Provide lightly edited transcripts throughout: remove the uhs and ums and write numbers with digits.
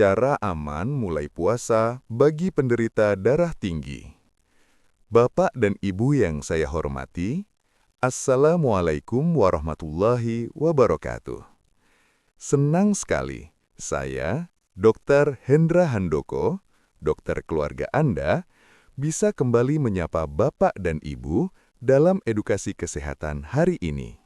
Cara aman mulai puasa bagi penderita darah tinggi. Bapak dan Ibu yang saya hormati, Assalamualaikum warahmatullahi wabarakatuh. Senang sekali saya, Dr. Hendra Handoko, dokter keluarga Anda, bisa kembali menyapa Bapak dan Ibu dalam edukasi kesehatan hari ini.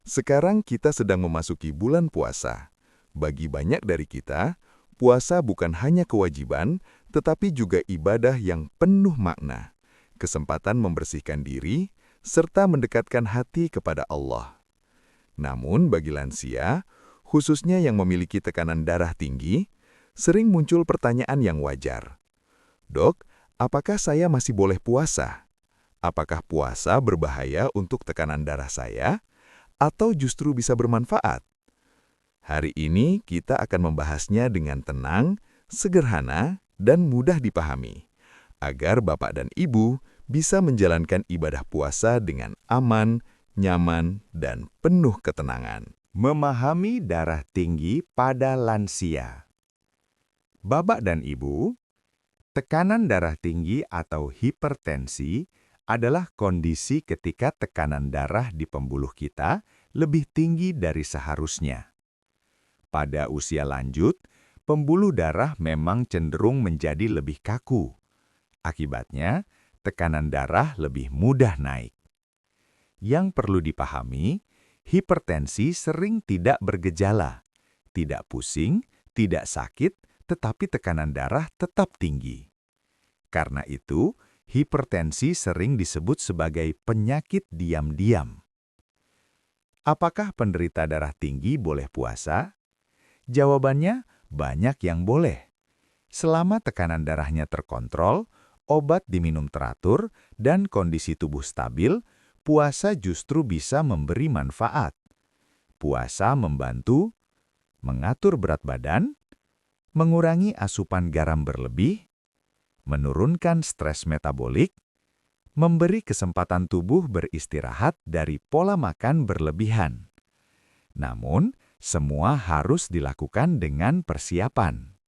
Sekarang kita sedang memasuki bulan puasa. Bagi banyak dari kita, puasa bukan hanya kewajiban, tetapi juga ibadah yang penuh makna, kesempatan membersihkan diri, serta mendekatkan hati kepada Allah. Namun bagi lansia, khususnya yang memiliki tekanan darah tinggi, sering muncul pertanyaan yang wajar. Dok, apakah saya masih boleh puasa? Apakah puasa berbahaya untuk tekanan darah saya? Atau justru bisa bermanfaat? Hari ini kita akan membahasnya dengan tenang, sederhana, dan mudah dipahami, agar Bapak dan Ibu bisa menjalankan ibadah puasa dengan aman, nyaman, dan penuh ketenangan. Memahami darah tinggi pada lansia. Bapak dan Ibu, tekanan darah tinggi atau hipertensi adalah kondisi ketika tekanan darah di pembuluh kita lebih tinggi dari seharusnya. Pada usia lanjut, pembuluh darah memang cenderung menjadi lebih kaku. Akibatnya, tekanan darah lebih mudah naik. Yang perlu dipahami, hipertensi sering tidak bergejala, tidak pusing, tidak sakit, tetapi tekanan darah tetap tinggi. Karena itu, hipertensi sering disebut sebagai penyakit diam-diam. Apakah penderita darah tinggi boleh puasa? Jawabannya, banyak yang boleh. Selama tekanan darahnya terkontrol, obat diminum teratur, dan kondisi tubuh stabil, puasa justru bisa memberi manfaat. Puasa membantu mengatur berat badan, mengurangi asupan garam berlebih, menurunkan stres metabolik, memberi kesempatan tubuh beristirahat dari pola makan berlebihan. Namun, semua harus dilakukan dengan persiapan.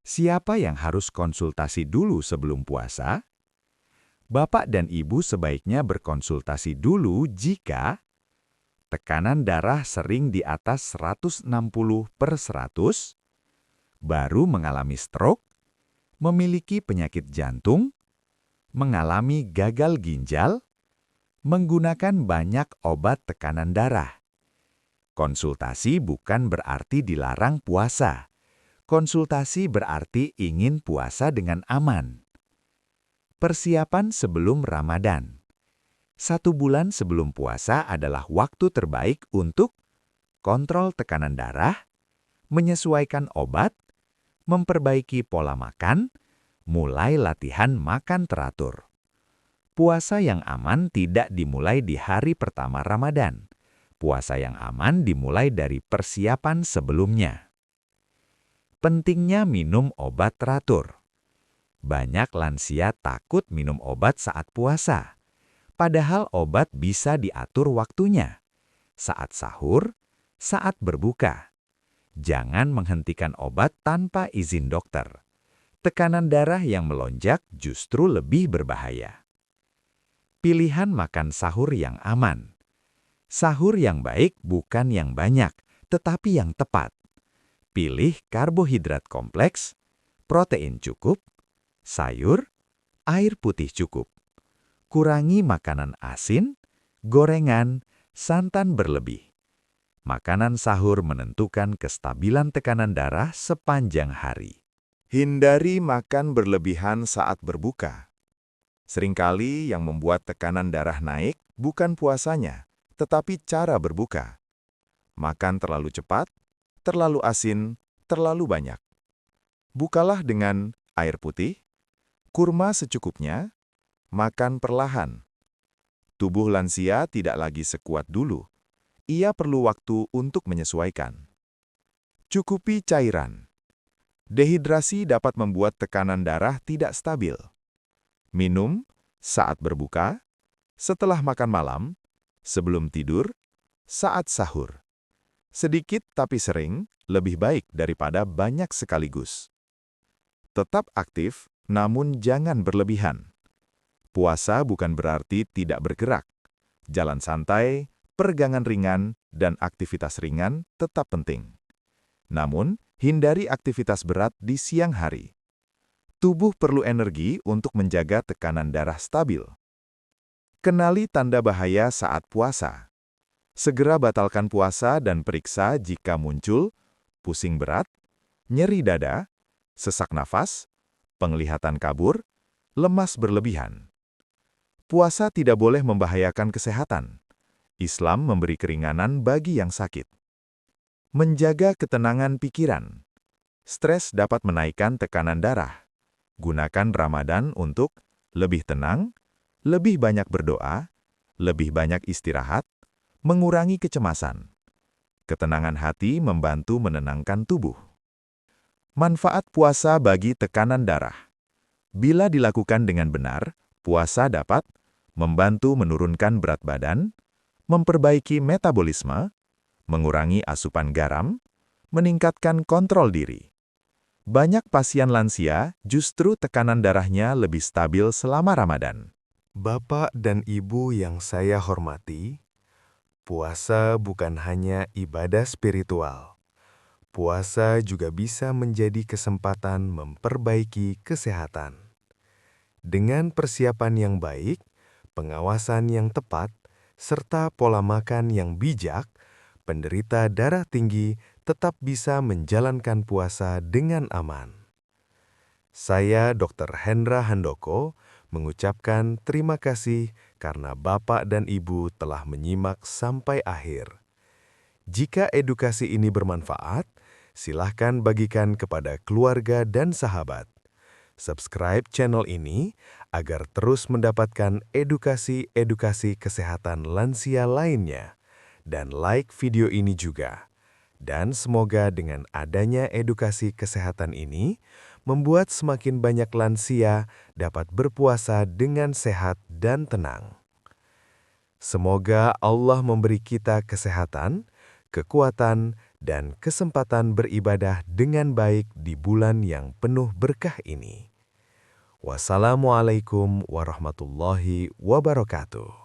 Siapa yang harus konsultasi dulu sebelum puasa? Bapak dan Ibu sebaiknya berkonsultasi dulu jika tekanan darah sering di atas 160/100, baru mengalami stroke, memiliki penyakit jantung, mengalami gagal ginjal, menggunakan banyak obat tekanan darah. Konsultasi bukan berarti dilarang puasa. Konsultasi berarti ingin puasa dengan aman. Persiapan sebelum Ramadan. 1 bulan sebelum puasa adalah waktu terbaik untuk kontrol tekanan darah, menyesuaikan obat, memperbaiki pola makan, mulai latihan makan teratur. Puasa yang aman tidak dimulai di hari pertama Ramadan. Puasa yang aman dimulai dari persiapan sebelumnya. Pentingnya minum obat teratur. Banyak lansia takut minum obat saat puasa. Padahal obat bisa diatur waktunya. Saat sahur, saat berbuka. Jangan menghentikan obat tanpa izin dokter. Tekanan darah yang melonjak justru lebih berbahaya. Pilihan makan sahur yang aman. Sahur yang baik bukan yang banyak, tetapi yang tepat. Pilih karbohidrat kompleks, protein cukup, sayur, air putih cukup. Kurangi makanan asin, gorengan, santan berlebih. Makanan sahur menentukan kestabilan tekanan darah sepanjang hari. Hindari makan berlebihan saat berbuka. Seringkali yang membuat tekanan darah naik bukan puasanya, tetapi cara berbuka. Makan terlalu cepat, terlalu asin, terlalu banyak. Bukalah dengan air putih, kurma secukupnya, makan perlahan. Tubuh lansia tidak lagi sekuat dulu. Ia perlu waktu untuk menyesuaikan. Cukupi cairan. Dehidrasi dapat membuat tekanan darah tidak stabil. Minum saat berbuka, setelah makan malam, sebelum tidur, saat sahur. Sedikit tapi sering, lebih baik daripada banyak sekaligus. Tetap aktif, namun jangan berlebihan. Puasa bukan berarti tidak bergerak. Jalan santai, peregangan ringan, dan aktivitas ringan tetap penting. Namun, hindari aktivitas berat di siang hari. Tubuh perlu energi untuk menjaga tekanan darah stabil. Kenali tanda bahaya saat puasa. Segera batalkan puasa dan periksa jika muncul pusing berat, nyeri dada, sesak nafas, penglihatan kabur, lemas berlebihan. Puasa tidak boleh membahayakan kesehatan. Islam memberi keringanan bagi yang sakit. Menjaga ketenangan pikiran. Stres dapat menaikkan tekanan darah. Gunakan Ramadan untuk lebih tenang, lebih banyak berdoa, lebih banyak istirahat, mengurangi kecemasan. Ketenangan hati membantu menenangkan tubuh. Manfaat puasa bagi tekanan darah. Bila dilakukan dengan benar, puasa dapat membantu menurunkan berat badan, memperbaiki metabolisme, mengurangi asupan garam, meningkatkan kontrol diri. Banyak pasien lansia justru tekanan darahnya lebih stabil selama Ramadan. Bapak dan Ibu yang saya hormati, puasa bukan hanya ibadah spiritual. Puasa juga bisa menjadi kesempatan memperbaiki kesehatan. Dengan persiapan yang baik, pengawasan yang tepat, serta pola makan yang bijak, penderita darah tinggi tetap bisa menjalankan puasa dengan aman. Saya Dr. Hendra Handoko mengucapkan terima kasih karena Bapak dan Ibu telah menyimak sampai akhir. Jika edukasi ini bermanfaat, silahkan bagikan kepada keluarga dan sahabat. Subscribe channel ini agar terus mendapatkan edukasi-edukasi kesehatan lansia lainnya. Dan like video ini juga. Dan semoga dengan adanya edukasi kesehatan ini, membuat semakin banyak lansia dapat berpuasa dengan sehat dan tenang. Semoga Allah memberi kita kesehatan, kekuatan, dan kesempatan beribadah dengan baik di bulan yang penuh berkah ini. Wassalamualaikum warahmatullahi wabarakatuh.